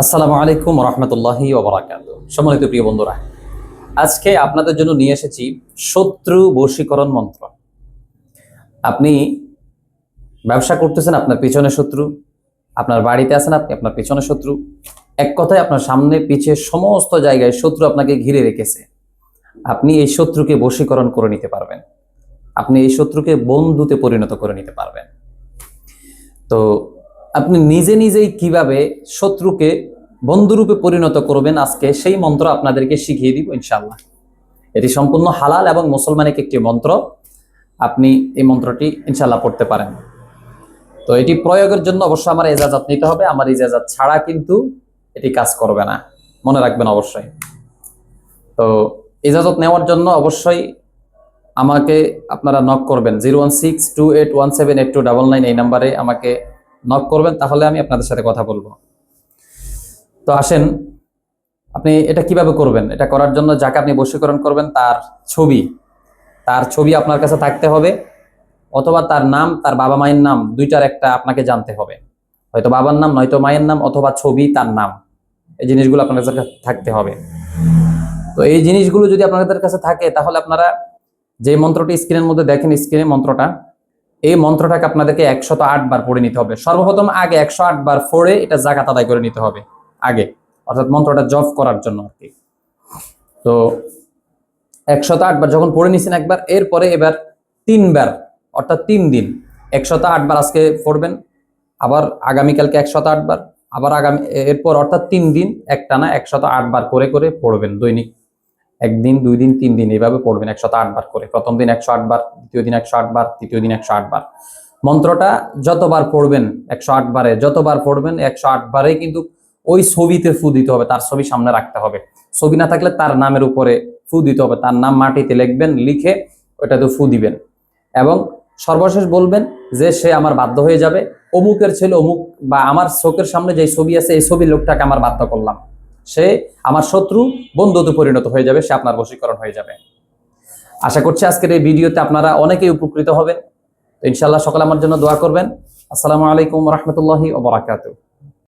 আসসালামু আলাইকুম রহমতুল্লাহি ওয়া বারাকাতুহু। সম্মানিত প্রিয় বন্ধুরা, আজকে আপনাদের জন্য নিয়ে এসেছি শত্রু বশীকরণ মন্ত্র। আপনি ব্যবসা করতেছেন, আপনার পিছনে শত্রু। আপনার বাড়িতে আছেন, আপনি আপনার পিছনে শত্রু। এক কথায় আপনার সামনে পিছে সমস্ত জায়গায় শত্রু আপনাকে ঘিরে রেখেছে। আপনি এই শত্রুকে বশীকরণ করে নিতে পারবেন। আপনি এই শত্রুকে বন্ধুতে পরিণত করে নিতে পারবেন। তো আপনি নিজে নিজেই কিভাবে শত্রুকে বন্ধুরূপে পরিণত করবেন, আজকে সেই মন্ত্র আপনাদেরকে শিখিয়ে দিব ইনশাআল্লাহ। এটি সম্পূর্ণ হালাল এবং মুসলমানিক একটি মন্ত্র। আপনি এই মন্ত্রটি ইনশাআল্লাহ পড়তে পারেন। তো এটি প্রয়োগের জন্য অবশ্যই আমার ইজাজত নিতে হবে। আমার ইজাজত ছাড়া কিন্তু এটি কাজ করবে না, মনে রাখবেন অবশ্যই। তো ইজাজত নেওয়ার জন্য অবশ্যই আমাকে আপনারা নক করবেন 01628178299 এই নাম্বারে আমাকে নক করবেন, তাহলে আমি আপনাদের সাথে কথা বলবো। তো আসেন, আপনি এটা কিভাবে করবেন। এটা করার জন্য যাকে আপনি বশীকরণ করবেন তার ছবি আপনার কাছে থাকতে হবে, অথবা তার নাম, তার বাবা মায়ের নাম দুইটার একটা আপনাকে জানতে হবে। হয়তো বাবার নাম, নয়তো মায়ের নাম, অথবা ছবি, তার নাম। এই জিনিসগুলো আপনার কাছে থাকতে হবে। তো এই জিনিসগুলো যদি আপনাদের কাছে থাকে, তাহলে আপনারা যে মন্ত্রটি স্ক্রিনের মধ্যে দেখেন, স্ক্রিনে মন্ত্রটা, এই মন্ত্রটাকে আপনাদেরকে 108 বার পড়ে নিতে হবে। সর্বপ্রথম আগে 108 বার পড়ে এটা জাকাত আদায় করে নিতে হবে আগে, অর্থাৎ মন্ত্রটা জপ করার জন্য আর কি। তো 108 বার যখন পড়ে নিছেন একবার, এরপরে এবার 3 বার, অর্থাৎ 3 দিন 108 বার আজকে পড়বেন, আবার আগামীকালকে 108 বার, আবার আগামী এরপর অর্থাৎ 3 দিন একটানা 108 বার করে করে পড়বেন দৈনিক। একদিন, 2 দিন, 3 দিন এইভাবে পড়বেন 108 বার করে। প্রথম দিন 108 বার, দ্বিতীয় দিন 108 বার, তৃতীয় দিন 108 বার। মন্ত্রটা যতবার পড়বেন 108 বারে, যতবার পড়বেন 108 বারেই কিন্তু ওই ছবিতে ফু দিতে হবে, তার ছবি সামনে রাখতে হবে। ছবি না থাকলে তার নামের উপরে ফু দিতে হবে, তার নাম মাটিতে লিখবেন, লিখে ওইটাতে ফু দিবেন। এবং সর্বশেষ বলবেন যে সে আমার বাধ্য হয়ে যাবে, অমুকের ছেলে অমুক, বা আমার চোখের সামনে যে ছবি আছে এই ছবির লোকটাকে আমার বাধ্য করলাম, সে আমার শত্রু, বন্ধুতে পরিণত হয়ে যাবে, সে আপনার বশীকরণ হয়ে যাবে। আশা করছি আজকের এই ভিডিওতে আপনারা অনেকেই উপকৃত হবেন। তো ইনশাআল্লাহ সকলে আমার জন্য দোয়া করবেন। আসসালামু আলাইকুম রহমতুল্লাহি ওয়া বারাকাতুহু।